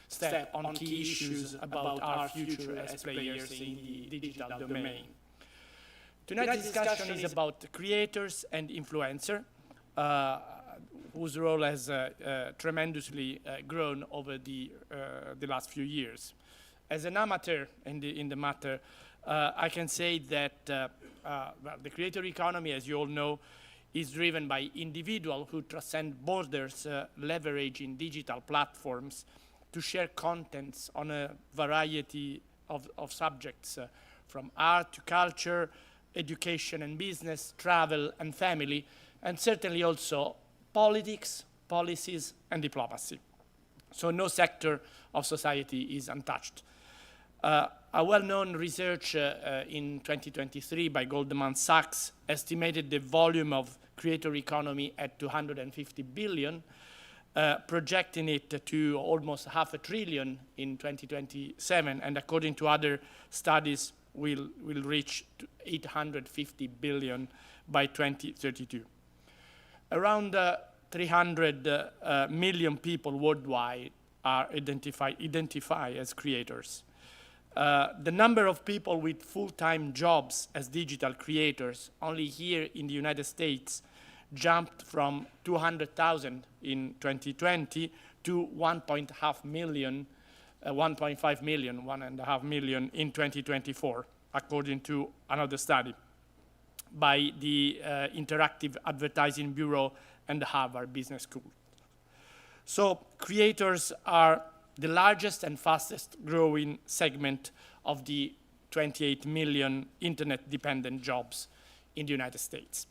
step on key issues about our future as players in the digital domain. Tonight's discussion is about creators and influencers, whose role has tremendously grown over the last few years. As an amateur in the matter, I can say that the creator economy, as you all know, is driven by individuals who transcend borders, leveraging digital platforms to share contents on a variety of subjects, from art to culture, education and business, travel and family, and certainly also politics, policies, and diplomacy. So no sector of society is untouched. A well-known research in 2023 by Goldman Sachs estimated the volume of creator economy at 250 billion, projecting it to almost $500 billion in 2027, and according to other studies, will reach 850 billion by 2032. Around 300 million people worldwide are identify as creators. The number of people with full-time jobs as digital creators only here in the United States jumped from 200,000 in 2020 to 1.5 million, 1.5 million, 1.5 million in 2024, according to another study by the Interactive Advertising Bureau and the Harvard Business School. So creators are the largest and fastest growing segment of the 28 million internet-dependent jobs in the United States.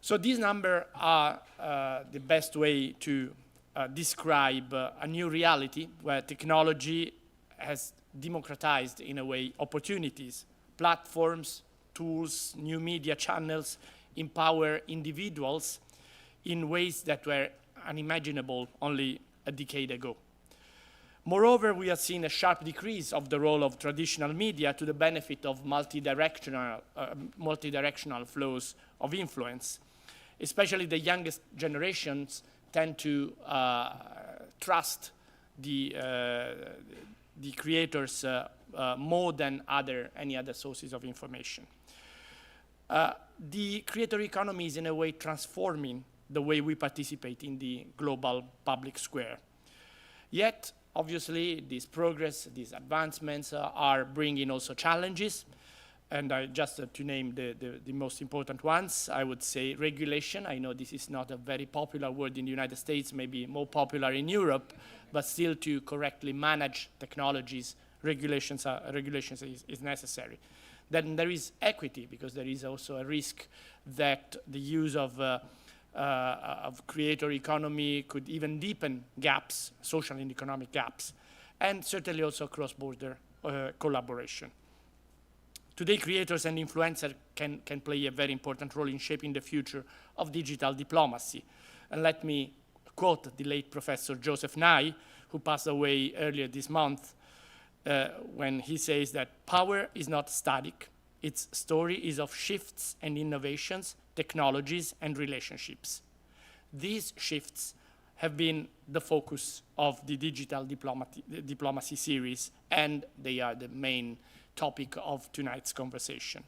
So these numbers are the best way to describe a new reality where technology has democratized, in a way, opportunities. Platforms, tools, new media channels empower individuals in ways that were unimaginable only a decade ago. Moreover, we have seen a sharp decrease of the role of traditional media to the benefit of multi-directional flows of influence. Especially the youngest generations tend to trust the creators more than any other sources of information. The creator economy is in a way transforming the way we participate in the global public square. Yet, obviously, this progress, these advancements are bringing also challenges. And just to name the most important ones, I would say regulation. I know this is not a very popular word in the United States, maybe more popular in Europe, but still to correctly manage technologies, regulations is necessary. Then there is equity, because there is also a risk that the use of creator economy could even deepen gaps, social and economic gaps, and certainly also cross-border collaboration. Today, creators and influencers can play a very important role in shaping the future of digital diplomacy. And let me quote the late Professor Joseph Nye, who passed away earlier this month, when he says that power is not static. Its story is of shifts and innovations, technologies, and relationships. These shifts have been the focus of the digital diplomacy series, and they are the main topic of tonight's conversation.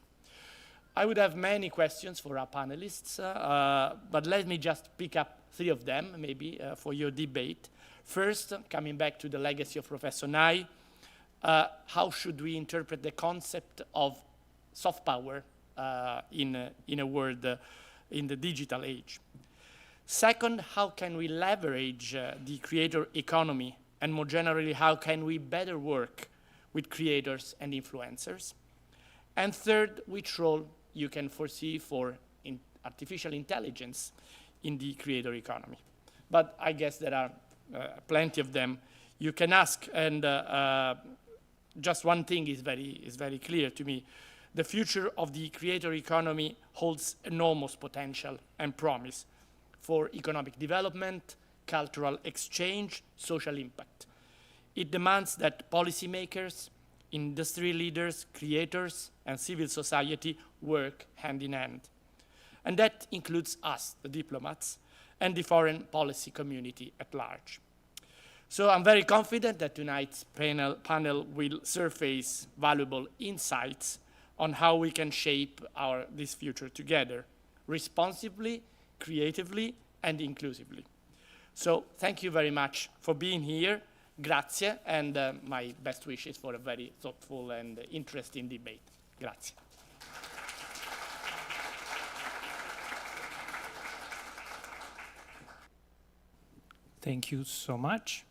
I would have many questions for our panelists, but let me just pick up 3 of them, maybe, for your debate. First, coming back to the legacy of Professor Nye, how should we interpret the concept of soft power in a world in the digital age? Second, how can we leverage the creator economy, and more generally, how can we better work with creators and influencers? And third, which role you can foresee for artificial intelligence in the creator economy? But I guess there are plenty of them you can ask, and just one thing is very clear to me. The future of the creator economy holds enormous potential and promise for economic development, cultural exchange, social impact. It demands that policymakers, industry leaders, creators, and civil society work hand in hand. And that includes us, the diplomats, and the foreign policy community at large. So I'm very confident that tonight's panel will surface valuable insights on how we can shape this future together, responsibly, creatively, and inclusively. So thank you very much for being here. Grazie, and my best wishes for a very thoughtful and interesting debate. Grazie. Thank you so much.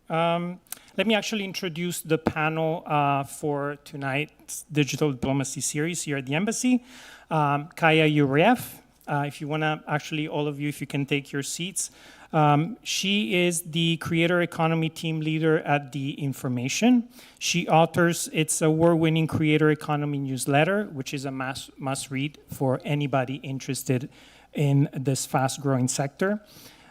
Let me actually introduce the panel for tonight's Digital Diplomacy series here at the Embassy. Kaya Yuriev, if you want to, actually, all of you, if you can take your seats. She is the Creator Economy Team Leader at The Information. She authors its award-winning Creator Economy newsletter, which is a must-read for anybody interested in this fast-growing sector.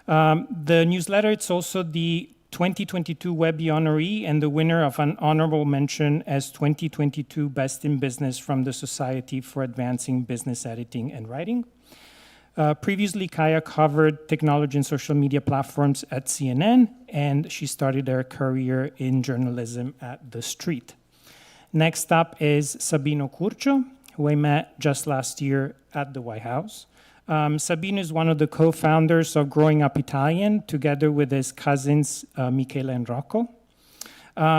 The newsletter, it's also the 2022 Webby honoree and the winner of an honorable mention as 2022 Best in Business from the Society for Advancing Business Editing and Writing. Previously, Kaya covered technology and social media platforms at CNN, and she started her career in journalism at The Street. Next up is Sabino Curcio, who I met just last year at the White House. Sabino is one of the co-founders of Growing Up Italian, together with his cousins, Michela and Rocco.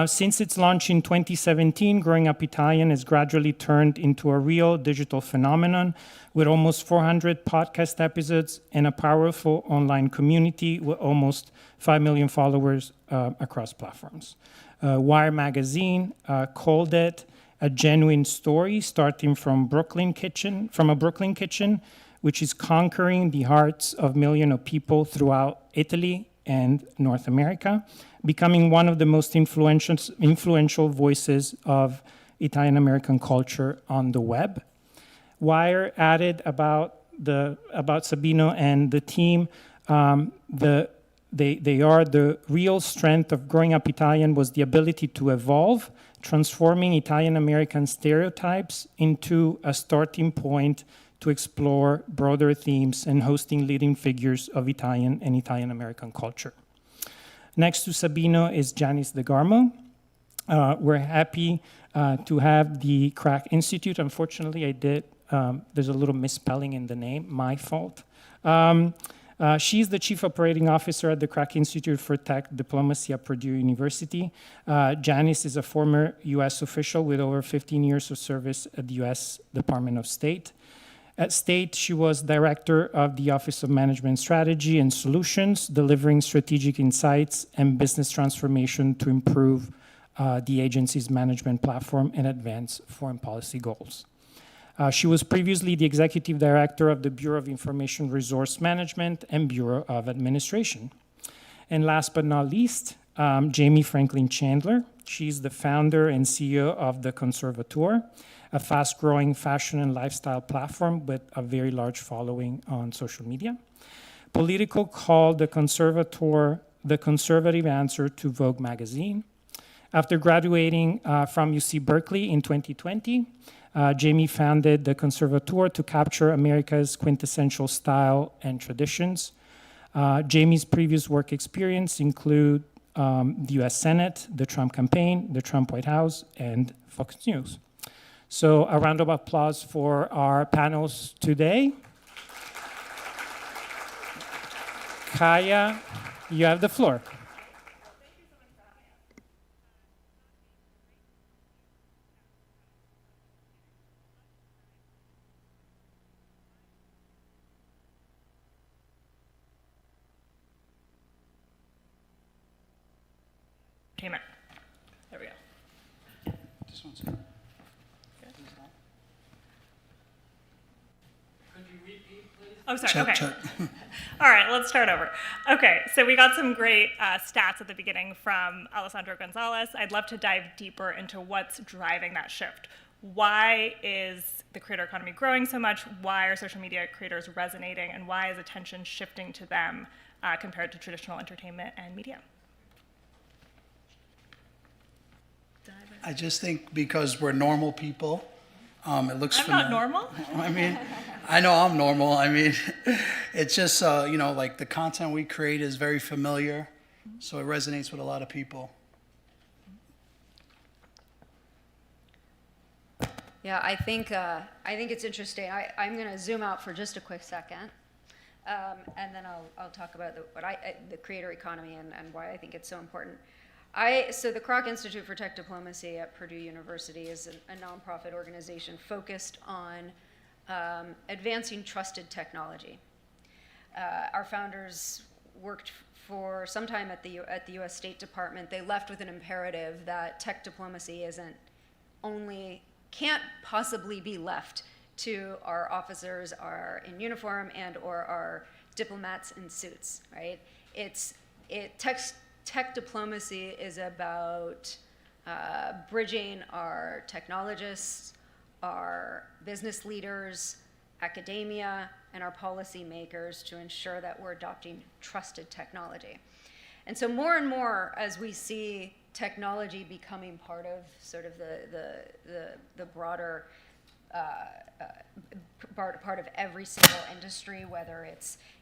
Since its launch in 2017, Growing Up Italian has gradually turned into a real digital phenomenon with almost 400 podcast episodes and a powerful online community with almost 5 million followers across platforms. Wire Magazine called it a genuine story starting from a Brooklyn kitchen, which is conquering the hearts of millions of people throughout Italy and North America, becoming one of the most influential voices of Italian-American culture on the web. Wire added about Sabino and the team, they are the real strength of Growing Up Italian was the ability to evolve, transforming Italian-American stereotypes into a starting point to explore broader themes and hosting leading figures of Italian and Italian-American culture. Next to Sabino is Janice DeGarmo. We're happy to have the Crack Institute. Unfortunately, there's a little misspelling in the name, my fault. She's the Chief Operating Officer at the Crack Institute for Tech Diplomacy at Purdue University. Janice is a former US official with over 15 years of service at the US Department of State. At State, she was director of the Office of Management Strategy and Solutions, delivering strategic insights and business transformation to improve the agency's management platform and advance foreign policy goals. She was previously the executive director of the Bureau of Information Resource Management and Bureau of Administration. And last but not least, Jamie Franklin Chandler. She's the founder and CEO of The Conservateur, a fast-growing fashion and lifestyle platform with a very large following on social media. Politico called The Conservateur the conservative answer to Vogue magazine. After graduating from UC Berkeley in 2020, Jamie founded The Conservateur to capture America's quintessential style and traditions. Jamie's previous work experience include the US Senate, the Trump campaign, the Trump White House, and Fox News. So a round of applause for our panels today. Kaya, you have the floor. There we go. This one's good. Oh, sorry. Check, Okay. check. All right, let's start over. Okay, so we got some great stats at the beginning from Alessandro Gonzalez. I'd love to dive deeper into what's driving that shift. Why is the creator economy growing so much? Why are social media creators resonating? And why is attention shifting to them compared to traditional entertainment and media? I just think because we're normal people, it looks I'm not normal. I mean, I know I'm normal. I mean, it's just, like the content we create is very familiar. So it resonates with a lot of people. Yeah, I think it's interesting. I'm going to zoom out for just a quick second, and then I'll talk about the creator economy and why I think it's so important. So the Kroc Institute for Tech Diplomacy at Purdue University is a nonprofit organization focused on advancing trusted technology. Our founders worked for some time at the U.S. State Department. They left with an imperative that tech diplomacy can't possibly be left to our officers in uniform and or our diplomats in suits, right? Tech diplomacy is about bridging our technologists, our business leaders, academia, and our policymakers to ensure that we're adopting trusted technology. And so more and more, as we see technology becoming part of sort of the broader part of every single industry, whether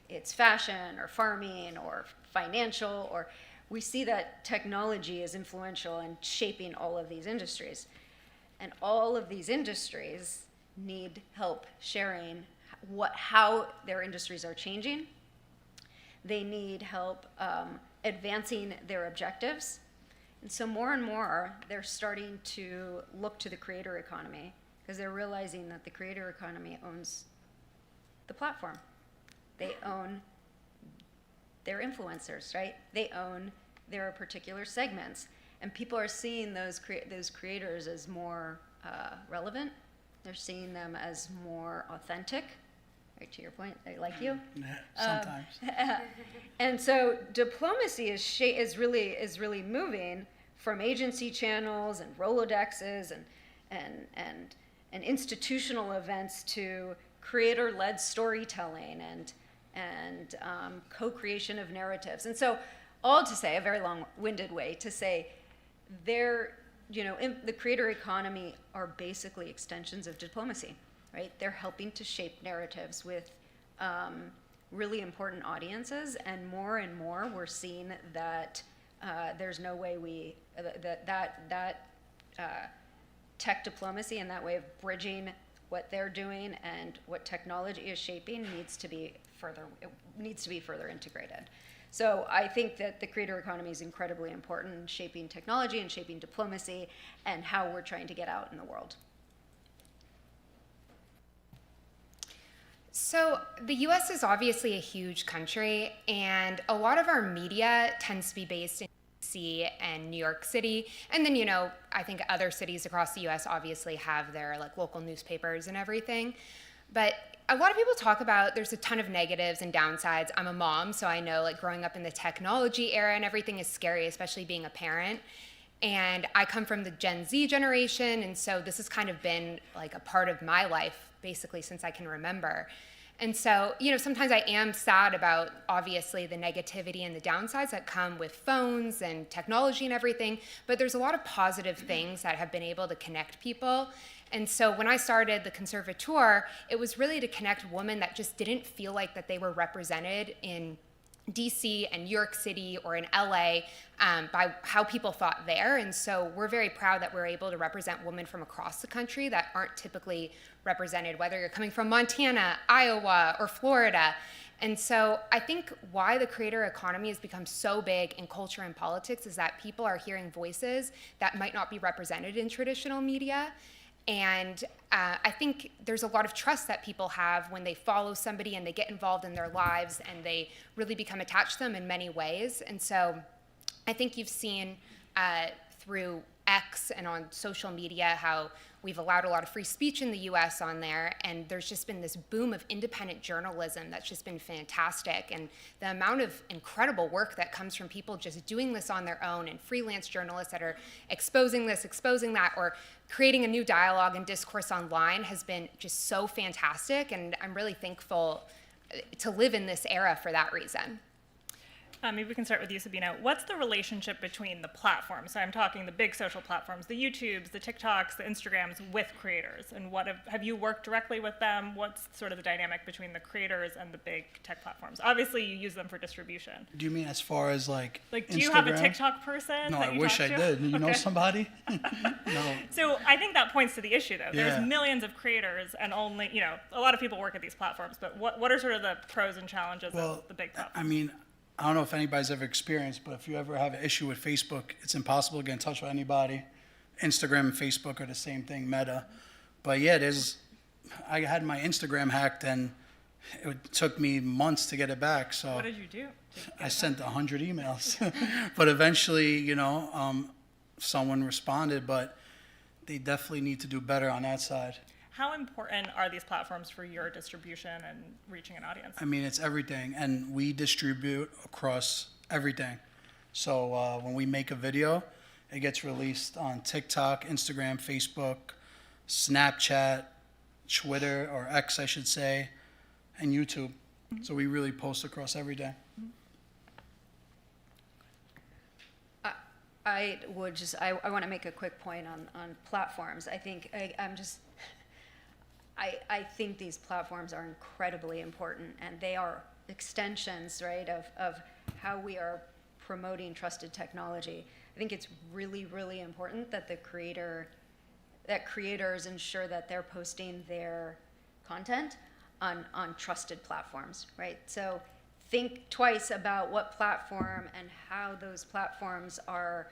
it's fashion or farming or financial, or we see that technology is influential in shaping all of these industries. And all of these industries need help sharing how their industries are changing. They need help advancing their objectives. And so more and more, they're starting to look to the creator economy because they're realizing that the creator economy owns the platform. They own their influencers, right? They own their particular segments. And people are seeing those creators as more relevant. They're seeing them as more authentic. Right, to your point, they like you. Yeah, sometimes. And so diplomacy is really moving from agency channels and Rolodexes and institutional events to creator-led storytelling and co-creation of narratives. And so, all to say, a very long-winded way to say, the creator economy are basically extensions of diplomacy. Right? They're helping to shape narratives with really important audiences, and more we're seeing that there's no way that tech diplomacy and that way of bridging what they're doing and what technology is shaping needs to be further integrated. So I think that the creator economy is incredibly important in shaping technology and shaping diplomacy and how we're trying to get out in the world. So the US is obviously a huge country, and a lot of our media tends to be based in DC and New York City. And then, I think other cities across the US obviously have their local newspapers and everything. But a lot of people talk about there's a ton of negatives and downsides. I'm a mom, so I know growing up in the technology era and everything is scary, especially being a parent. And I come from the Gen Z generation, and so this has kind of been a part of my life basically since I can remember. And so, sometimes I am sad about obviously the negativity and the downsides that come with phones and technology and everything, but there's a lot of positive things that have been able to connect people. And so when I started the Conservatoire, it was really to connect women that just didn't feel like that they were represented in DC and New York City or in LA by how people thought there. And so we're very proud that we're able to represent women from across the country that aren't typically represented, whether you're coming from Montana, Iowa, or Florida. And so I think why the creator economy has become so big in culture and politics is that people are hearing voices that might not be represented in traditional media. And I think there's a lot of trust that people have when they follow somebody and they get involved in their lives and they really become attached to them in many ways. And so I think you've seen through X and on social media how we've allowed a lot of free speech in the US on there, and there's just been this boom of independent journalism that's just been fantastic. And the amount of incredible work that comes from people just doing this on their own, and freelance journalists that are exposing this, exposing that, or creating a new dialogue and discourse online has been just so fantastic, and I'm really thankful to live in this era for that reason. Maybe we can start with you, Sabina. What's the relationship between the platforms? So I'm talking the big social platforms, the YouTubes, the TikToks, the Instagrams, with creators. And what have you worked directly with them? What's sort of the dynamic between the creators and the big tech platforms? Obviously, you use them for distribution. Do you mean as far as like Do you have a Instagram? TikTok person? No, that I you wish talk I to? did. You know Okay. somebody? No. So I think that points to the issue, though. Yeah. There's millions of creators, and only, a lot of people work at these platforms. But what are sort of the pros and challenges Well, of the big platforms? I mean, I don't know if anybody's ever experienced, but if you ever have an issue with Facebook, it's impossible to get in touch with anybody. Instagram and Facebook are the same thing, Meta. But yeah, I had my Instagram hacked, and it took me months to get it back. So What did you do? I sent 100 emails, but eventually, someone responded. But they definitely need to do better on that side. How important are these platforms for your distribution and reaching an audience? I mean, it's everything, and we distribute across everything. So when we make a video, it gets released on TikTok, Instagram, Facebook, Snapchat, Twitter, or X, I should say, and YouTube. So we really post across everything. I would just, I want to make a quick point on platforms. I think I think these platforms are incredibly important, and they are extensions, right, of how we are promoting trusted technology. I think it's really, really important that creators ensure that they're posting their content on trusted platforms, right? So think twice about what platform and how those platforms are,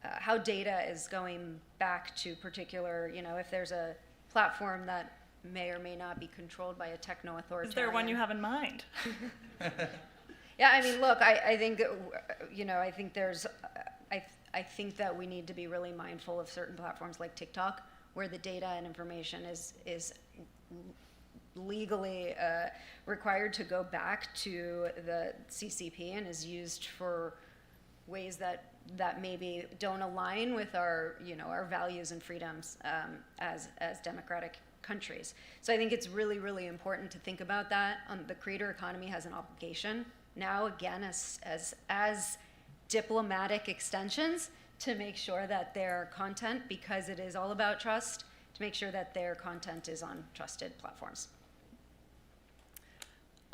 how data is going back to particular, if there's a platform that may or may not be controlled by a techno-authoritarian. Is there one you have in mind? Yeah, I mean, look, I think, I think I think that we need to be really mindful of certain platforms like TikTok, where the data and information is legally required to go back to the CCP and is used for ways that maybe don't align with our values and freedoms as democratic countries. So I think it's really, really important to think about that. The creator economy has an obligation now, again, as diplomatic extensions, to make sure that their content, because it is all about trust, to make sure that their content is on trusted platforms.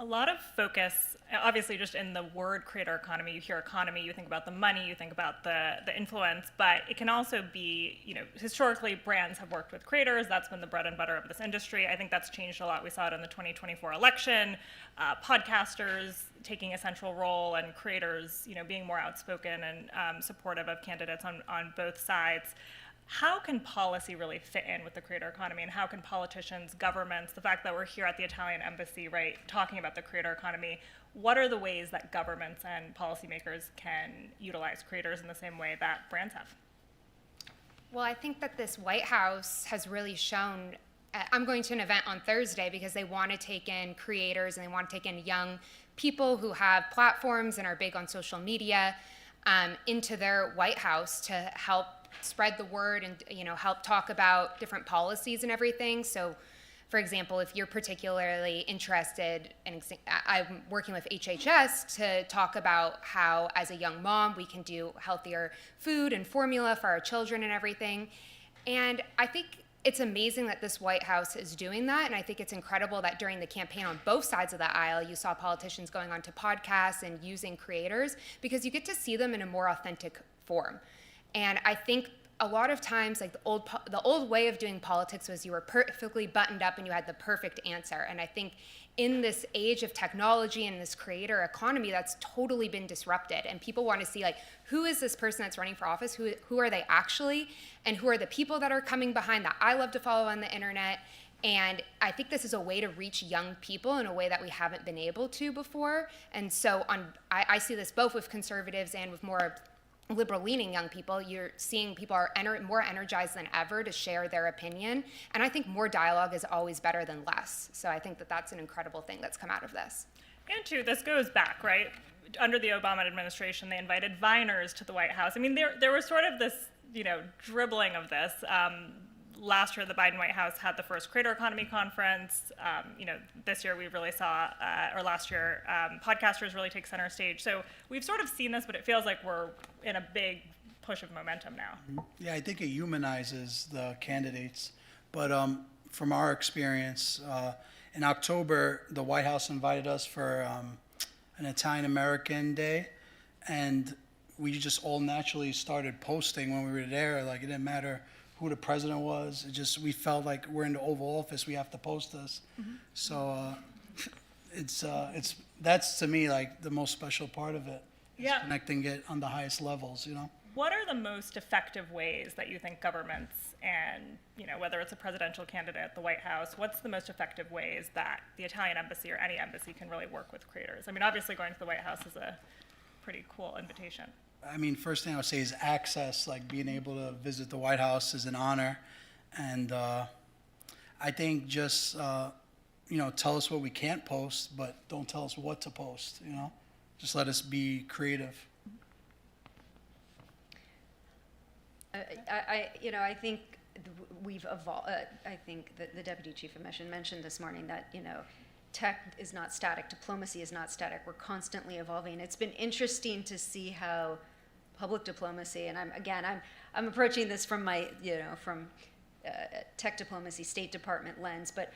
A lot of focus, obviously, just in the word creator economy. You hear economy, you think about the money, you think about the influence, but it can also be, historically brands have worked with creators. That's been the bread and butter of this industry. I think that's changed a lot. We saw it in the 2024 election, podcasters taking a central role, and creators, being more outspoken and supportive of candidates on both sides. How can policy really fit in with the creator economy, and how can politicians, governments, the fact that we're here at the Italian embassy, right, talking about the creator economy, what are the ways that governments and policymakers can utilize creators in the same way that brands have? Well, I think that this White House has really shown. I'm going to an event on Thursday because they want to take in creators and they want to take in young people who have platforms and are big on social media into their White House to help spread the word and help talk about different policies and everything. So, for example, if you're particularly interested in, I'm working with HHS to talk about how, as a young mom, we can do healthier food and formula for our children and everything. And I think it's amazing that this White House is doing that, and I think it's incredible that during the campaign on both sides of the aisle, you saw politicians going on to podcasts and using creators, because you get to see them in a more authentic form. And I think a lot of times, like the old way of doing politics was you were perfectly buttoned up and you had the perfect answer. And I think in this age of technology and this creator economy, that's totally been disrupted. And people want to see, like, who is this person that's running for office? Who are they actually? And who are the people that are coming behind that I love to follow on the internet? And I think this is a way to reach young people in a way that we haven't been able to before. And so I see this both with conservatives and with more liberal-leaning young people. You're seeing people are more energized than ever to share their opinion. And I think more dialogue is always better than less. So I think that that's an incredible thing that's come out of this. And too, this goes back, right? Under the Obama administration, they invited Viners to the White House. I mean, there was sort of this, dribbling of this. last year, the Biden White House had the first Creator Economy Conference. This year we really saw, or last year, podcasters really take center stage. So we've sort of seen this, but it feels like we're in a big push of momentum now. Yeah, I think it humanizes the candidates. But from our experience, in October, the White House invited us for an Italian American Day, and we just all naturally started posting when we were there. Like, it didn't matter who the president was. It just, we felt like we're in the Oval Office, we have to post this. So it's that's to me like the most special part of it. Is Yeah. connecting it on the highest levels, What are the most effective ways that you think governments and, whether it's a presidential candidate at the White House, what's the most effective ways that the Italian embassy or any embassy can really work with creators? I mean, obviously going to the White House is a pretty cool invitation. I mean, first thing I would say is access, like being able to visit the White House is an honor. And I think just, tell us what we can't post, but don't tell us what to post, Just let us be creative. I think we've evolved. I think that the deputy chief of mission mentioned this morning that tech is not static, diplomacy is not static. We're constantly evolving. It's been interesting to see how public diplomacy, and I'm approaching this from my from tech diplomacy, State Department lens, but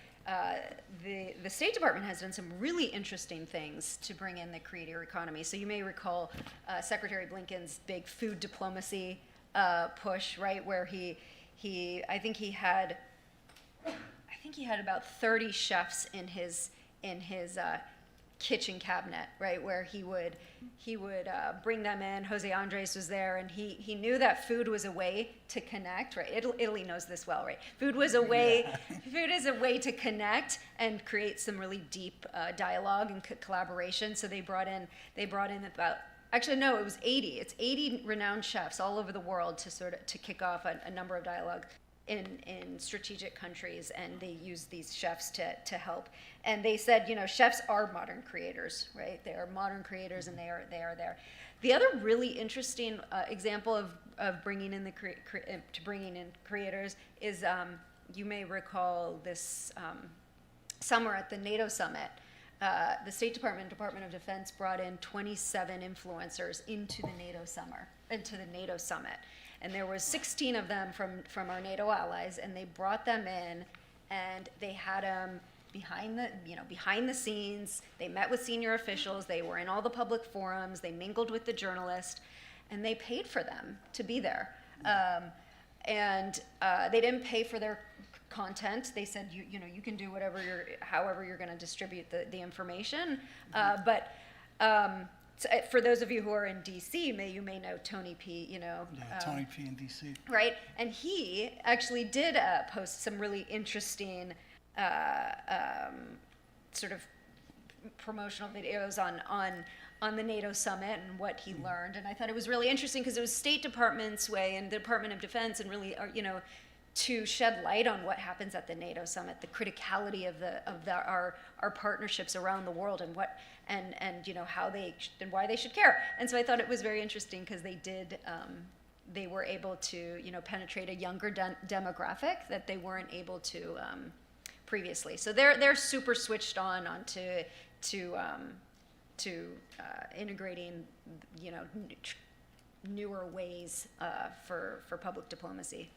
the State Department has done some really interesting things to bring in the creator economy. So you may recall Secretary Blinken's big food diplomacy push, right, where I think he had about 30 chefs in his kitchen cabinet, right, where he would bring them in. Jose Andres was there, and he knew that food was a way to connect, right? Italy knows this well, right? Food is a way to connect and create some really deep dialogue and collaboration. So they brought in about, actually, no, it was 80. It's 80 renowned chefs all over the world to kick off a number of dialogue in strategic countries, and they use these chefs to help. And they said, chefs are modern creators, right? They are modern creators, and they are there. The other really interesting example of bringing in creators is you may recall this summer at the NATO summit. The State Department of Defense brought in 27 influencers into the NATO summit. And there was 16 of them from our NATO allies, and they brought them in, and they had them behind the scenes. They met with senior officials. They were in all the public forums. They mingled with the journalists, and they paid for them to be there. And they didn't pay for their content. They said, you can do however you're going to distribute the information. But for those of you who are in DC, you may know Tony P. Tony P. in DC. Right, and he actually did post some really interesting sort of promotional videos on the NATO summit and what he learned. And I thought it was really interesting because it was State Department's way and the Department of Defense, and really, to shed light on what happens at the NATO summit, the criticality of our partnerships around the world, and what and how and why they should care. And so I thought it was very interesting because they were able to penetrate a younger demographic that they weren't able to previously. So they're super switched onto integrating newer ways for public diplomacy.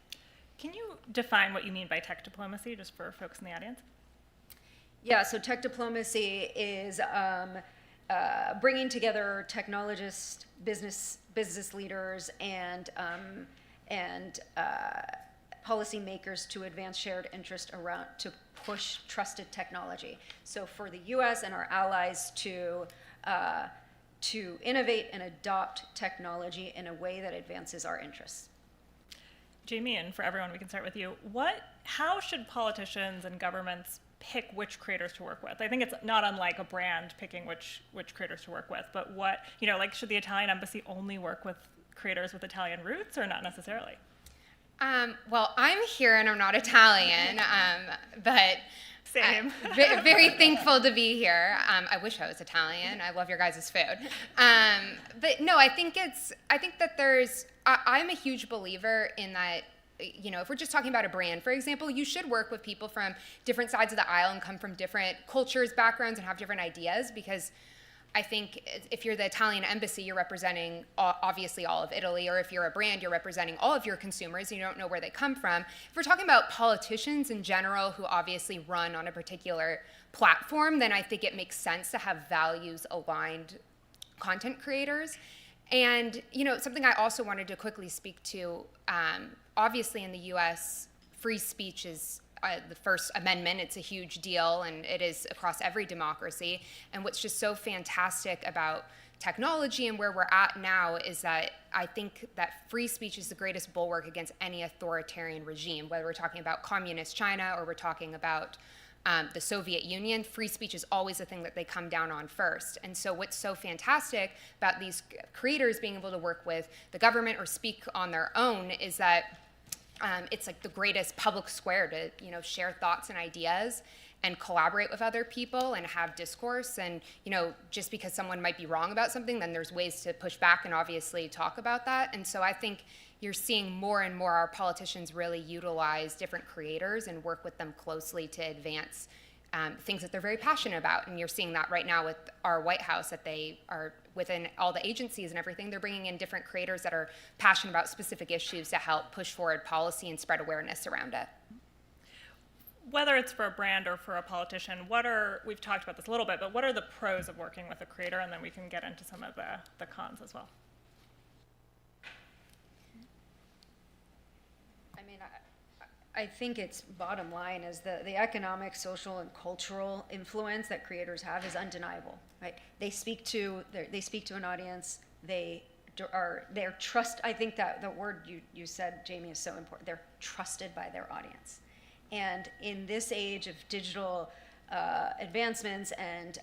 Can you define what you mean by tech diplomacy, just for folks in the audience? Yeah, so tech diplomacy is bringing together technologists, business leaders, and policymakers to advance shared interest around to push trusted technology. So for the U.S. and our allies to innovate and adopt technology in a way that advances our interests. Jamie, and for everyone, we can start with you. How should politicians and governments pick which creators to work with? I think it's not unlike a brand picking which creators to work with, but should the Italian embassy only work with creators with Italian roots, or not necessarily? Well, I'm here and I'm not Italian, but Same. Very thankful to be here. I wish I was Italian. I love your guys' food. But no, I'm a huge believer in that if we're just talking about a brand, for example, you should work with people from different sides of the aisle and come from different cultures, backgrounds, and have different ideas, because I think if you're the Italian embassy, you're representing obviously all of Italy, or if you're a brand, you're representing all of your consumers, and you don't know where they come from. If we're talking about politicians in general who obviously run on a particular platform, then I think it makes sense to have values-aligned content creators. And, something I also wanted to quickly speak to, obviously in the US, free speech is the First Amendment. It's a huge deal, and it is across every democracy. And what's just so fantastic about technology and where we're at now is that I think that free speech is the greatest bulwark against any authoritarian regime, whether we're talking about communist China or we're talking about the Soviet Union. Free speech is always the thing that they come down on first. And so what's so fantastic about these creators being able to work with the government or speak on their own is that it's like the greatest public square to, share thoughts and ideas and collaborate with other people and have discourse. And, just because someone might be wrong about something, then there's ways to push back and obviously talk about that. And so I think you're seeing more and more our politicians really utilize different creators and work with them closely to advance things that they're very passionate about. And you're seeing that right now with our White House, that they are within all the agencies and everything, they're bringing in different creators that are passionate about specific issues to help push forward policy and spread awareness around it. Whether it's for a brand or for a politician, we've talked about this a little bit, but what are the pros of working with a creator? And then we can get into some of the cons as well. I think its bottom line is the economic, social, and cultural influence that creators have is undeniable, right? They speak to an audience. They're trust. I think that the word you said, Jamie, is so important. They're trusted by their audience, and in this age of digital advancements and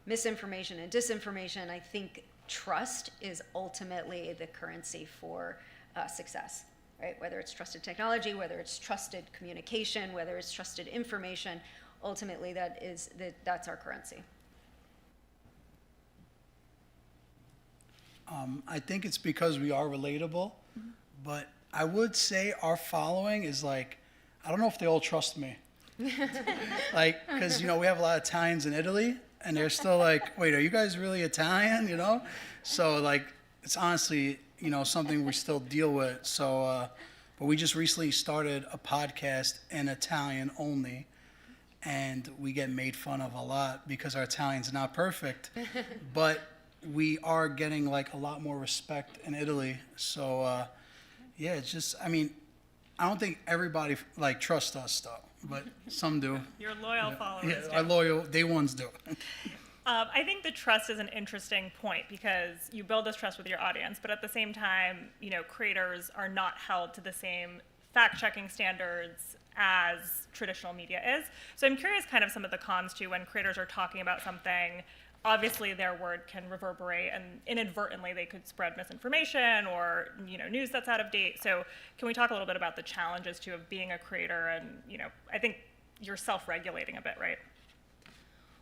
misinformation and disinformation, I think trust is ultimately the currency for success. Right? Whether it's trusted technology, whether it's trusted communication, whether it's trusted information, ultimately that's our currency. I think it's because we are relatable, but I would say our following is like, I don't know if they all trust me. Because, we have a lot of Italians in Italy, and they're still like, wait, are you guys really Italian, So, it's honestly, something we still deal with. So, but we just recently started a podcast in Italian only, and we get made fun of a lot because our Italian's not perfect. But we are getting a lot more respect in Italy. So, it's just, I don't think everybody trusts us though, but some do. Your loyal followers. Yeah, our loyal day ones do. I think the trust is an interesting point because you build this trust with your audience, but at the same time, creators are not held to the same fact-checking standards as traditional media is. So I'm curious kind of some of the cons too when creators are talking about something. Obviously, their word can reverberate, and inadvertently they could spread misinformation or news that's out of date. So can we talk a little bit about the challenges too of being a creator and I think you're self-regulating a bit, right?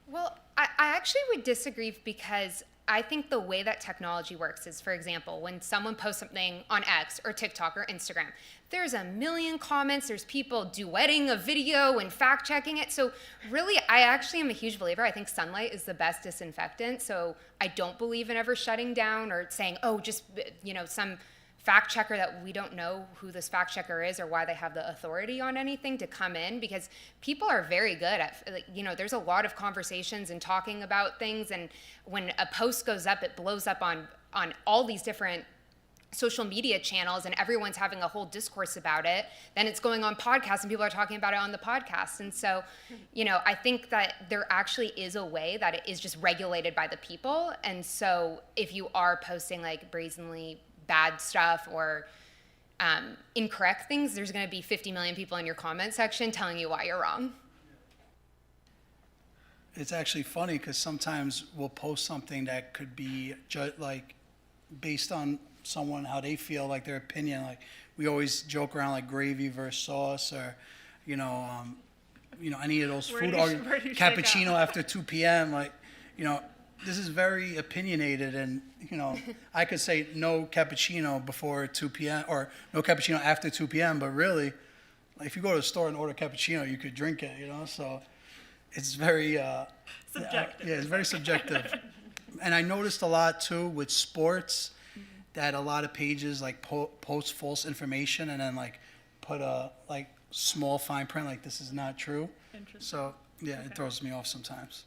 Well, I actually would disagree because I think the way that technology works is, for example, when someone posts something on X or TikTok or Instagram, there's a million comments, there's people duetting a video and fact-checking it. So really, I actually am a huge believer. I think sunlight is the best disinfectant. So I don't believe in ever shutting down or saying, oh, just, some fact checker that we don't know who this fact checker is or why they have the authority on anything to come in, because people are very good at, there's a lot of conversations and talking about things, and when a post goes up, it blows up on all these different social media channels and everyone's having a whole discourse about it. Then it's going on podcasts and people are talking about it on the podcast. And so, I think that there actually is a way that it is just regulated by the people. And so if you are posting brazenly bad stuff or incorrect things, there's going to be 50 million people in your comment section telling you why you're wrong. It's actually funny because sometimes we'll post something that could be based on someone, how they feel, their opinion. We always joke around gravy versus sauce, or any of those food arguments, cappuccino after 2 p.m. this is very opinionated, and I could say no cappuccino before 2 p.m. or no cappuccino after 2 p.m. But really, like, if you go to the store and order cappuccino, you could drink it. So it's very Subjective. Yeah, it's very subjective. And I noticed a lot too with sports that a lot of pages like post false information and then like put a like small fine print like this is not true. Interesting. So yeah, it throws me off sometimes.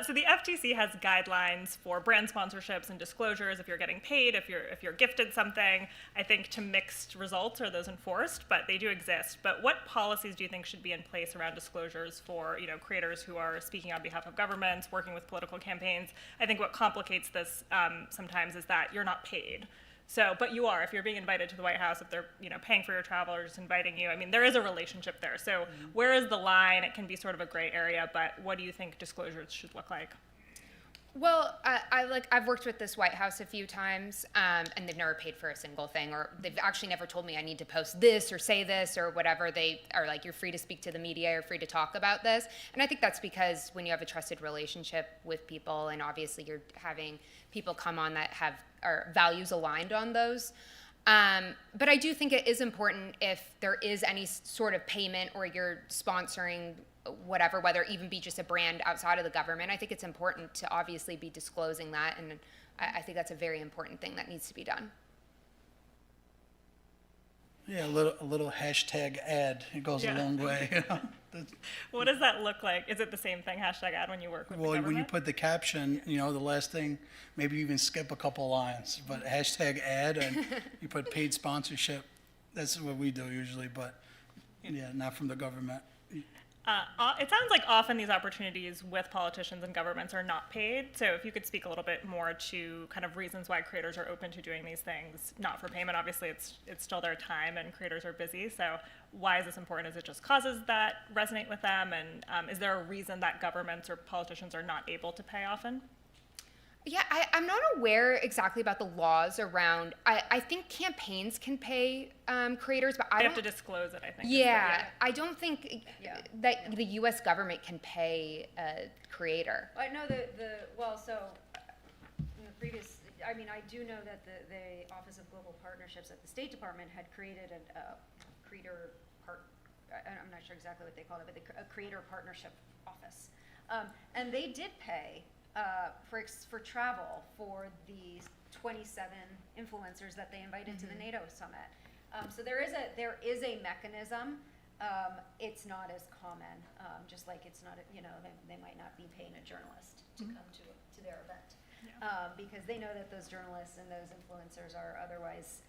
So the FTC has guidelines for brand sponsorships and disclosures if you're getting paid, if you're gifted something. I think to mixed results are those enforced, but they do exist. But what policies do you think should be in place around disclosures for creators who are speaking on behalf of governments, working with political campaigns? I think what complicates this sometimes is that you're not paid. So, but you are, if you're being invited to the White House, if they're, paying for your travel or just inviting you, I mean, there is a relationship there. So where is the line? It can be sort of a gray area, but what do you think disclosures should look like? Well, I've worked with this White House a few times, and they've never paid for a single thing, or they've actually never told me I need to post this or say this or whatever. They are like, you're free to speak to the media, you're free to talk about this. And I think that's because when you have a trusted relationship with people, and obviously you're having people come on that have our values aligned on those. But I do think it is important if there is any sort of payment or you're sponsoring whatever, whether it even be just a brand outside of the government. I think it's important to obviously be disclosing that, and I think that's a very important thing that needs to be done. Yeah, a little hashtag ad. It goes a long way. What does that look like? Is it the same thing, hashtag ad, when you work with the Well, government? when you put the caption, the last thing, maybe you even skip a couple lines, but hashtag ad and you put paid sponsorship. That's what we do usually, but yeah, not from the government. It sounds like often these opportunities with politicians and governments are not paid. So if you could speak a little bit more to kind of reasons why creators are open to doing these things, not for payment. Obviously, it's still their time and creators are busy. So why is this important? Is it just causes that resonate with them? And is there a reason that governments or politicians are not able to pay often? Yeah, I'm not aware exactly about the laws around. I think campaigns can pay creators, but I They don't. have to disclose it, I think. Yeah, I don't think Yeah. that the U.S. government can pay a creator. I know so in the previous, I mean, I do know that the Office of Global Partnerships at the State Department had created a creator I'm not sure exactly what they called it, but a creator partnership office. And they did pay for travel for the 27 influencers that they invited to the NATO summit. So there is a mechanism. It's not as common, just like it's not, they might not be paying a journalist to come to their event. Because they know that those journalists and those influencers are otherwise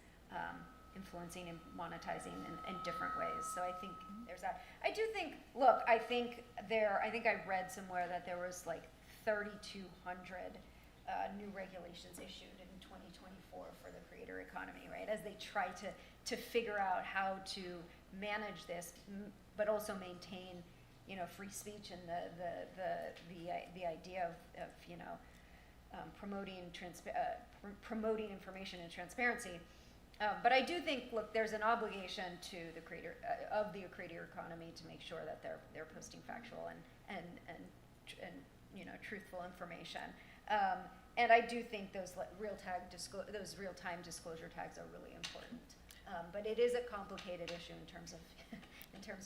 influencing and monetizing in different ways. So I think there's that. I do think, I think I read somewhere that there was like 3,200 new regulations issued in 2024 for the creator economy, right? As they try to figure out how to manage this, but also maintain, free speech and the idea of promoting information and transparency. But I do think, there's an obligation to the creator of the creator economy to make sure that they're posting factual and truthful information. And I do think those real-time disclosure tags are really important. But it is a complicated issue in terms of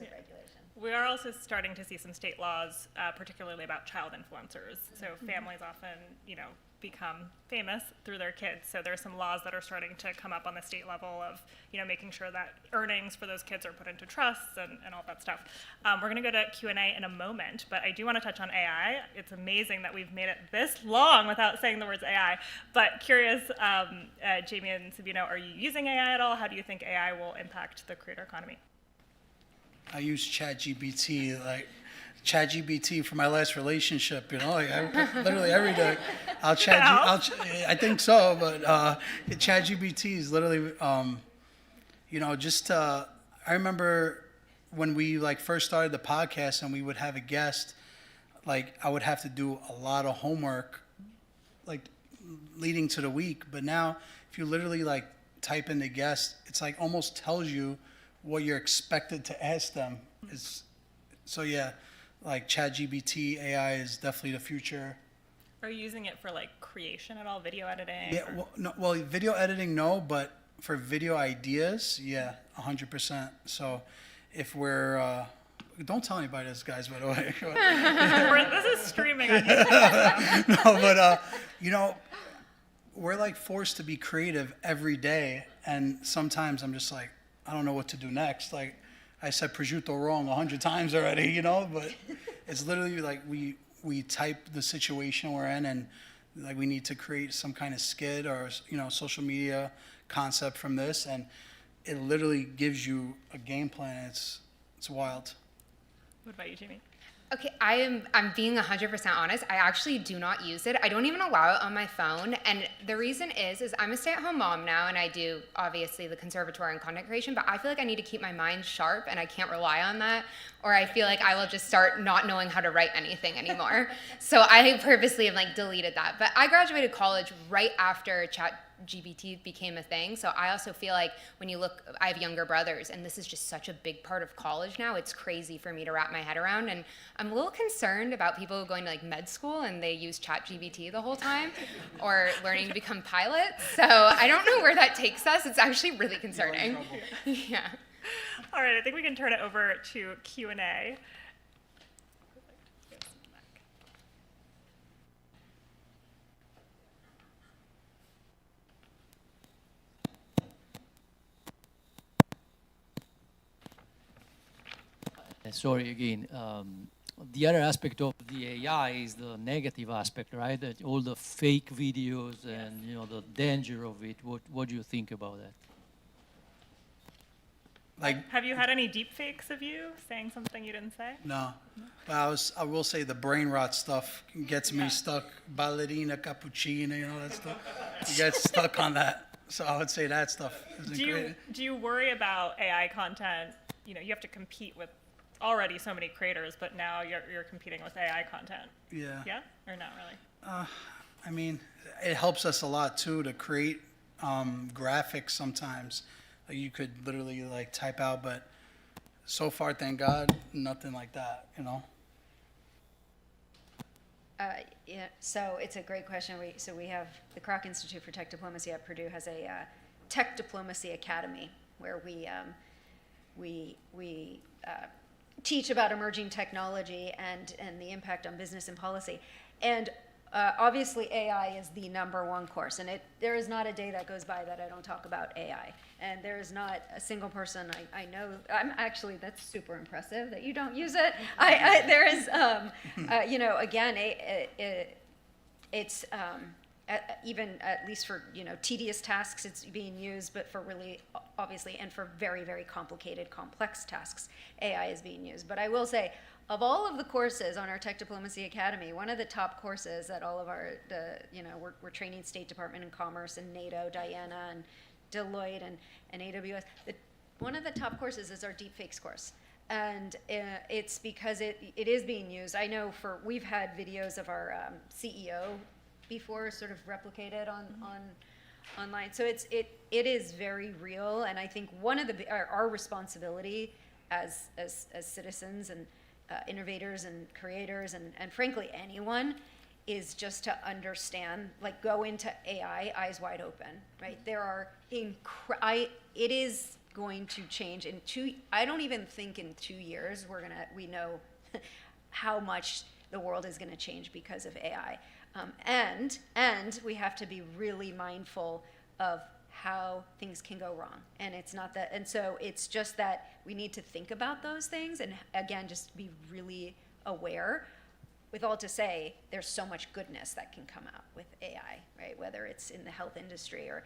regulation. We are also starting to see some state laws, particularly about child influencers. So families often, become famous through their kids. So there's some laws that are starting to come up on the state level of, making sure that earnings for those kids are put into trusts and all that stuff. We're going to go to Q&A in a moment, but I do want to touch on AI. It's amazing that we've made it this long without saying the words AI. But curious, Jamie and Sabina, are you using AI at all? How do you think AI will impact the creator economy? I use ChatGPT for my last relationship, literally every day. I think so, but ChatGPT is literally, I remember when we first started the podcast and we would have a guest, I would have to do a lot of homework, leading to the week. But now, if you literally type in the guest, it's almost tells you what you're expected to ask them. So yeah, ChatGPT, AI is definitely the future. Are you using it for like creation at all, video editing? Yeah, well, no, well, video editing, no, but for video ideas, yeah, 100%. So if we're, don't tell anybody this, guys, by the way. This is streaming on YouTube. No, but, you know, we're like forced to be creative every day. And sometimes I'm just like, I don't know what to do next. Like I said prosciutto wrong 100 times already, you know, but it's literally like we type the situation we're in and like we need to create some kind of skit or, you know, social media concept from this. And it literally gives you a game plan. It's wild. What about you, Jamie? Okay, I'm being 100% honest. I actually do not use it. I don't even allow it on my phone. And the reason is I'm a stay-at-home mom now, and I do obviously the conservatory and content creation, but I feel like I need to keep my mind sharp, and I can't rely on that, or I feel like I will just start not knowing how to write anything anymore. So I purposely have like deleted that. But I graduated college right after ChatGPT became a thing. So I also feel like when you look, I have younger brothers, and this is just such a big part of college now. It's crazy for me to wrap my head around. And I'm a little concerned about people going to like med school and they use ChatGPT the whole time or learning to become pilots. So I don't know where that takes us. It's actually really concerning. Yeah. All right, I think we can turn it over to Q&A. Sorry again. The other aspect of the AI is the negative aspect, right? That all the fake videos and you know the danger of it. What do you think about that? Like, Have you had any deep fakes of you saying something you didn't say? no, but I will say the brain rot stuff gets me stuck. Ballerina, cappuccino, you know, that stuff. You get stuck on that. So I would say that stuff isn't great. Do you worry about AI content? You know, you have to compete with already so many creators, but now you're competing with AI content. Yeah. Yeah, or not really? I mean, it helps us a lot too to create graphics sometimes. Like you could literally like type out, but so far, thank God, nothing like that, you know? Yeah, so it's a great question. We have the Kroc Institute for Tech Diplomacy at Purdue has a Tech Diplomacy Academy where we teach about emerging technology and the impact on business and policy. And obviously AI is the #1 course, and there is not a day that goes by that I don't talk about AI. And there is not a single person I know. That's super impressive that you don't use it. There is, you know, again, it's even at least for, you know, tedious tasks it's being used, but for really obviously and for very, very complicated, complex tasks, AI is being used. But I will say, of all of the courses on our Tech Diplomacy Academy, one of the top courses that all of you know, we're training State Department and Commerce and NATO, Diana and Deloitte and AWS. One of the top courses is our deepfakes course. And it's because it is being used. I know we've had videos of our CEO before sort of replicated online. So it is very real, and I think one of our responsibility as citizens and innovators and creators and frankly anyone is just to understand, like go into AI eyes wide open, right? There are it is going to change I don't even think in 2 years we know how much the world is gonna change because of AI. And we have to be really mindful of how things can go wrong. And it's not that, and so it's just that we need to think about those things and again, just be really aware. With all to say, there's so much goodness that can come out with AI, right? Whether it's in the health industry or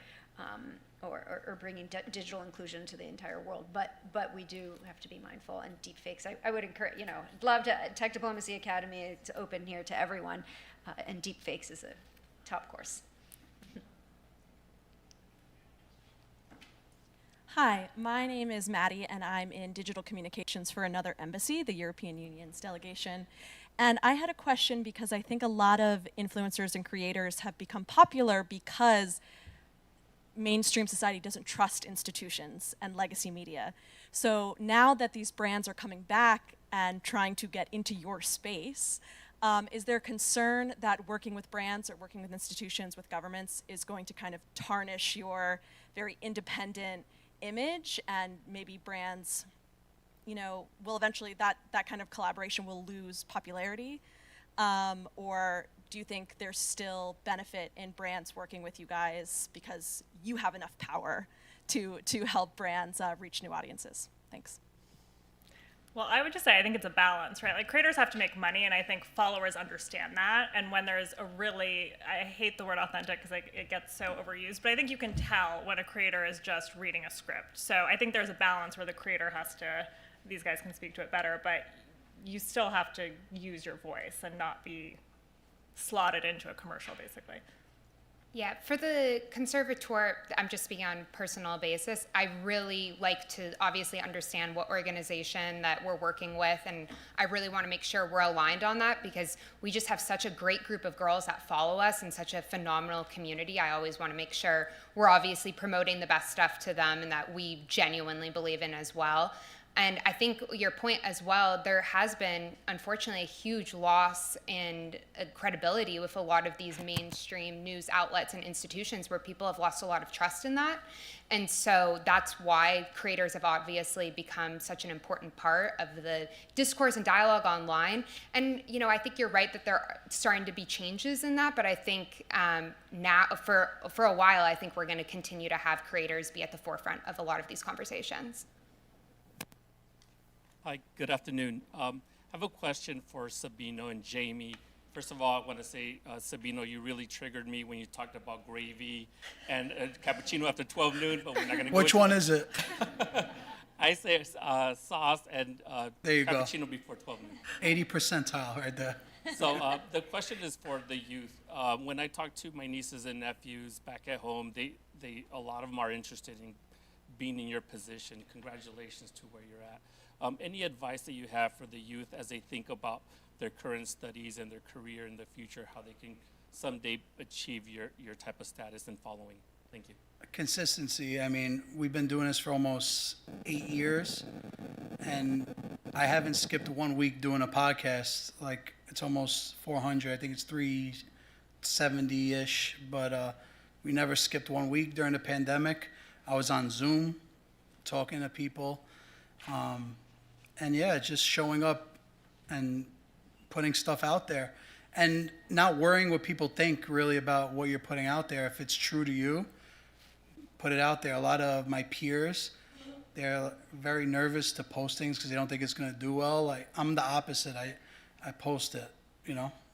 bringing digital inclusion to the entire world. But we do have to be mindful. And deepfakes, I would encourage, you know, love to, Tech Diplomacy Academy, it's open here to everyone. And deepfakes is a top course. Hi, my name is Maddie, and I'm in digital communications for another embassy, the European Union's delegation. And I had a question because I think a lot of influencers and creators have become popular because mainstream society doesn't trust institutions and legacy media. So now that these brands are coming back and trying to get into your space, Is there concern that working with brands or working with institutions, with governments, is going to kind of tarnish your very independent image, and maybe brands, will eventually, that kind of collaboration will lose popularity? Or do you think there's still benefit in brands working with you guys because you have enough power to help brands reach new audiences? Thanks. Well, I would just say I think it's a balance, right? Like, creators have to make money, and I think followers understand that. And when there's I hate the word authentic because it gets so overused, but I think you can tell when a creator is just reading a script. So I think there's a balance where the creator has to, these guys can speak to it better, but you still have to use your voice and not be slotted into a commercial, basically. Yeah, for the conservatoire, I'm just speaking on a personal basis. I really like to obviously understand what organization that we're working with, and I really want to make sure we're aligned on that because we just have such a great group of girls that follow us and such a phenomenal community. I always want to make sure we're obviously promoting the best stuff to them and that we genuinely believe in as well. And I think your point as well, there has been, unfortunately, a huge loss in credibility with a lot of these mainstream news outlets and institutions where people have lost a lot of trust in that. And so that's why creators have obviously become such an important part of the discourse and dialogue online. And, I think you're right that there are starting to be changes in that, but I think now, for a while, I think we're going to continue to have creators be at the forefront of a lot of these conversations. Hi, good afternoon. I have a question for Sabino and Jamie. First of all, I want to say, Sabino, you really triggered me when you talked about gravy and cappuccino after 12 noon, but we're not going to go Which one is it? I say sauce and There you go. cappuccino before 12 noon. 80 percentile right there. So the question is for the youth. When I talk to my nieces and nephews back at home, a lot of them are interested in being in your position. Congratulations to where you're at. Any advice that you have for the youth as they think about their current studies and their career in the future, how they can someday achieve your type of status and following? Thank you. Consistency. I mean, we've been doing this for almost 8 years, and I haven't skipped 1 week doing a podcast. Like, it's almost 400. I think it's 370-ish, but we never skipped 1 week during the pandemic. I was on Zoom talking to people. And yeah, just showing up and putting stuff out there and not worrying what people think really about what you're putting out there. If it's true to you, put it out there. A lot of my peers, they're very nervous to post things because they don't think it's going to do well. Like, I'm the opposite. I post it,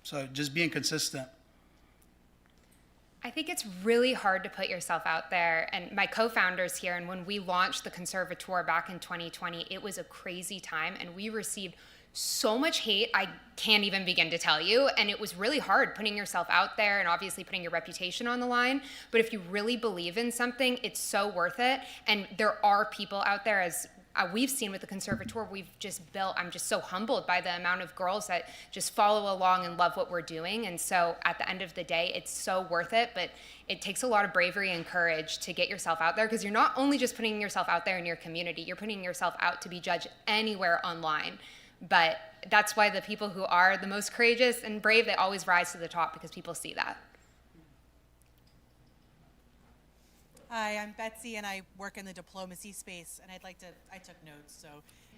so just being consistent. I think it's really hard to put yourself out there. And my co-founder's here, and when we launched the Conservatoire back in 2020, it was a crazy time, and we received so much hate, I can't even begin to tell you. And it was really hard putting yourself out there and obviously putting your reputation on the line. But if you really believe in something, it's so worth it. And there are people out there, as we've seen with the Conservatoire, we've just built. I'm just so humbled by the amount of girls that just follow along and love what we're doing. And so at the end of the day, it's so worth it, but it takes a lot of bravery and courage to get yourself out there, because you're not only just putting yourself out there in your community, you're putting yourself out to be judged anywhere online. But that's why the people who are the most courageous and brave, they always rise to the top because people see that. Hi, I'm Betsy, and I work in the diplomacy space, and I took notes, so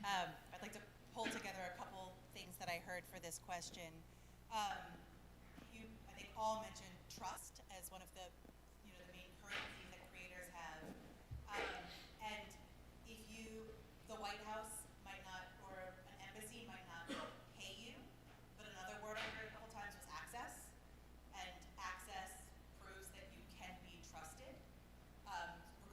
I'd like to pull together a couple things that I heard for this question. You, I think, all mentioned trust as one of the, the main currencies that creators have. And if the White House might not, or an embassy might not pay you, but another word I heard a couple times was access, and access proves that you can be trusted.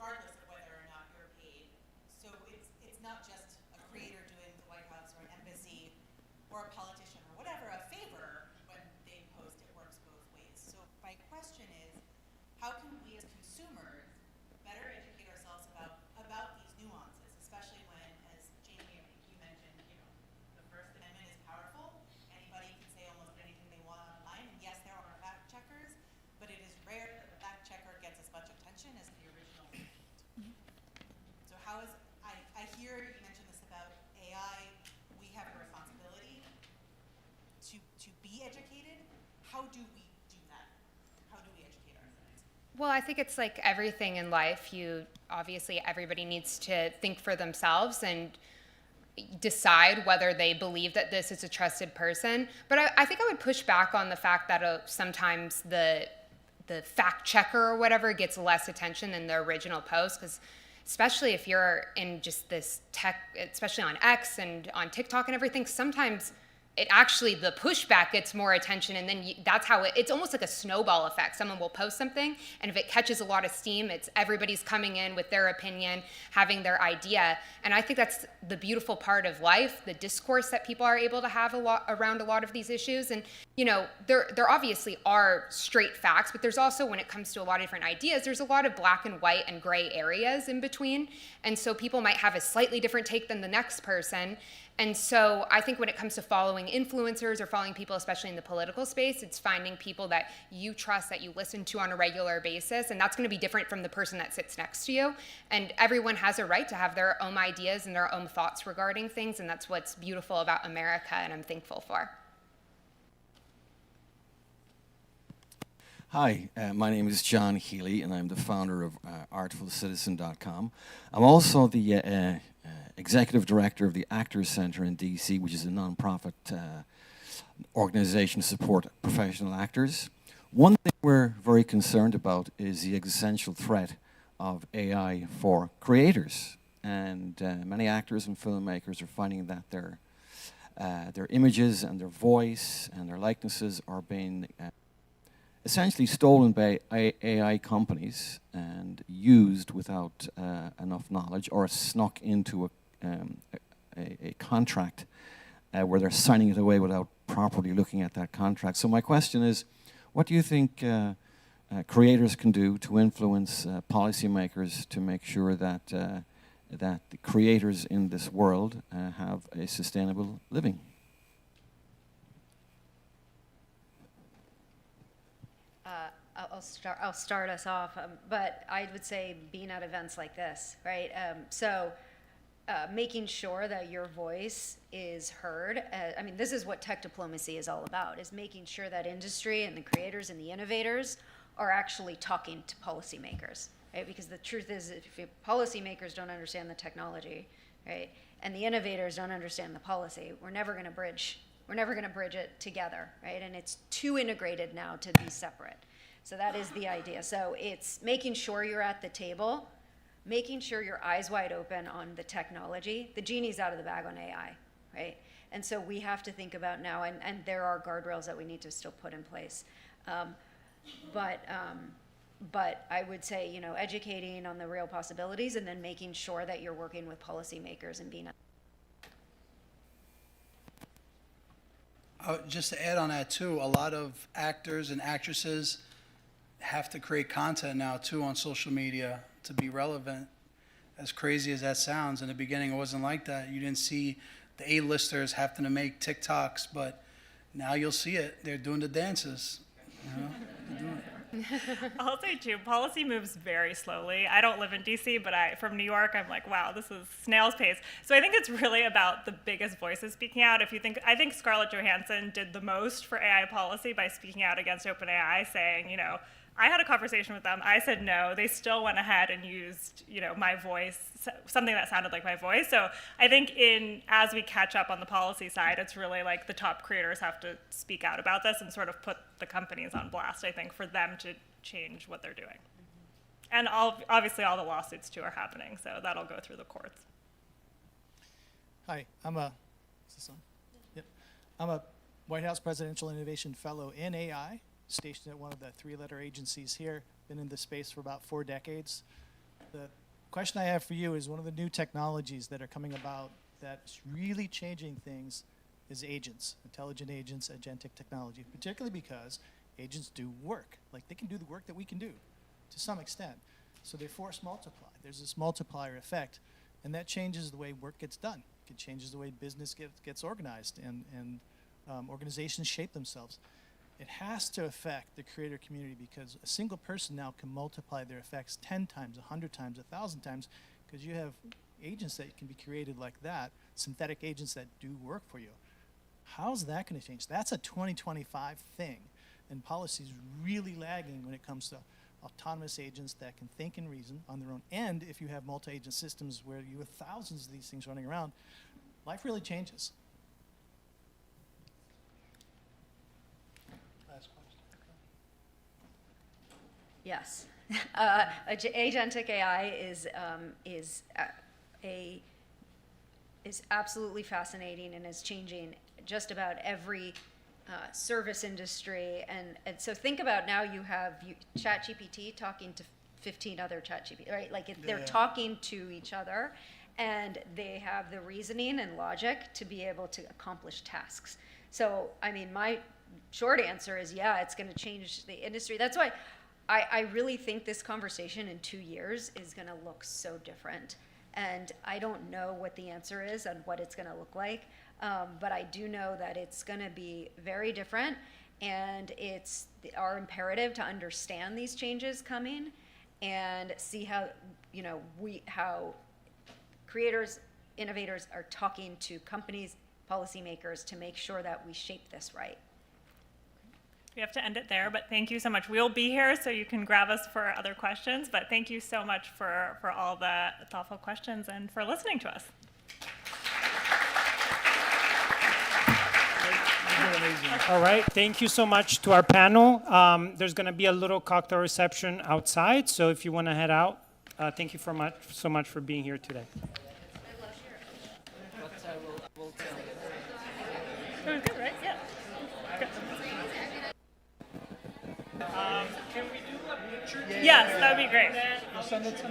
Regardless of whether or not you're paid. So it's not just a creator doing the White House or an embassy or a politician or whatever a favor when they post. It works both ways. So my question is, how can we as consumers better educate ourselves about these nuances, especially when, as Jamie, I think you mentioned, the First Amendment is powerful. Anybody can say almost anything they want online, and yes, there are fact checkers, but it is rare that the fact checker gets as much attention as the original. So how is, I hear you mentioned this about AI, we have a responsibility to be educated how do we do that? How do we educate ourselves? Well, I think it's like everything in life. Obviously, everybody needs to think for themselves and decide whether they believe that this is a trusted person. But I think I would push back on the fact that sometimes the fact checker or whatever gets less attention than the original post, because especially if you're in just this tech, especially on X and on TikTok and everything, sometimes the pushback gets more attention, and then that's how it's almost like a snowball effect. Someone will post something, and if it catches a lot of steam, everybody's coming in with their opinion, having their idea. And I think that's the beautiful part of life, the discourse that people are able to have around a lot of these issues. And there obviously are straight facts, but there's also, when it comes to a lot of different ideas, there's a lot of black and white and gray areas in between. And so people might have a slightly different take than the next person. And so I think when it comes to following influencers or following people, especially in the political space, it's finding people that you trust, that you listen to on a regular basis. And that's going to be different from the person that sits next to you. And everyone has a right to have their own ideas and their own thoughts regarding things. And that's what's beautiful about America, and I'm thankful for. Hi, my name is John Healy, and I'm the founder of artfulcitizen.com. I'm also the executive director of the Actors Center in DC, which is a nonprofit organization to support professional actors. One thing we're very concerned about is the existential threat of AI for creators. And many actors and filmmakers are finding that their images and their voice and their likenesses are being essentially stolen by AI companies and used without enough knowledge, or snuck into a contract where they're signing it away without properly looking at that contract. So my question is, what do you think creators can do to influence policymakers to make sure that that the creators in this world have a sustainable living? I'll start us off, but I would say being at events like this, right? Making sure that your voice is heard. I mean, this is what tech diplomacy is all about, is making sure that industry and the creators and the innovators are actually talking to policymakers, right? Because the truth is, if policymakers don't understand the technology, right, and the innovators don't understand the policy, we're never going to bridge it together, right? And it's too integrated now to be separate. So that is the idea. So it's making sure you're at the table, making sure your eyes wide open on the technology. The genie's out of the bag on AI, right? And so we have to think about now, and there are guardrails that we need to still put in place. But I would say, educating on the real possibilities, and then making sure that you're working with policymakers and being. Just to add on that too, a lot of actors and actresses have to create content now too on social media to be relevant. As crazy as that sounds, in the beginning it wasn't like that. You didn't see the A-listers having to make TikToks, but now you'll see it. They're doing the dances. They're doing it. I'll say too, policy moves very slowly. I don't live in DC, but from New York, I'm like, wow, this is snail's pace. So I think it's really about the biggest voices speaking out. I think Scarlett Johansson did the most for AI policy by speaking out against OpenAI, saying, I had a conversation with them. I said no. They still went ahead and used, my voice, something that sounded like my voice. So I think as we catch up on the policy side, it's really like the top creators have to speak out about this and sort of put the companies on blast, I think, for them to change what they're doing. And obviously all the lawsuits too are happening, so that'll go through the courts. Hi, is this on? Yep. I'm a White House Presidential Innovation Fellow in AI, stationed at one of the three-letter agencies here, been in this space for about 4 decades. The question I have for you is, one of the new technologies that are coming about that's really changing things is agents, intelligent agents, agentic technology, particularly because agents do work. Like, they can do the work that we can do to some extent. So they force multiply. There's this multiplier effect, and that changes the way work gets done. It changes the way business gets organized, and organizations shape themselves. It has to affect the creator community, because a single person now can multiply their effects 10 times, 100 times, 1,000 times, because you have agents that can be created like that, synthetic agents that do work for you. How's that going to change? That's a 2025 thing. and policy is really lagging when it comes to autonomous agents that can think and reason on their own. And if you have multi-agent systems where you have thousands of these things running around, life really changes. Last question. Yes. Agentic AI is absolutely fascinating and is changing just about every service industry. And so think about now you have ChatGPT talking to 15 other ChatGPT, right? Like they're Yeah. talking to each other, and they have the reasoning and logic to be able to accomplish tasks. So, I mean, my short answer is, yeah, it's going to change the industry. That's why I really think this conversation in 2 years is going to look so different. And I don't know what the answer is and what it's going to look like, but I do know that it's going to be very different, and it's our imperative to understand these changes coming and see how, you know, how creators, innovators are talking to companies, policymakers to make sure that we shape this right. We have to end it there, but thank you so much. We'll be here so you can grab us for other questions, but thank you so much for all the thoughtful questions and for listening to us. All right, thank you so much to our panel. There's going to be a little cocktail reception outside, so if you want to head out, thank you so much for being here today. It was good, right? Yeah. Can we do a picture? Yes, that would be great. You'll send it to me?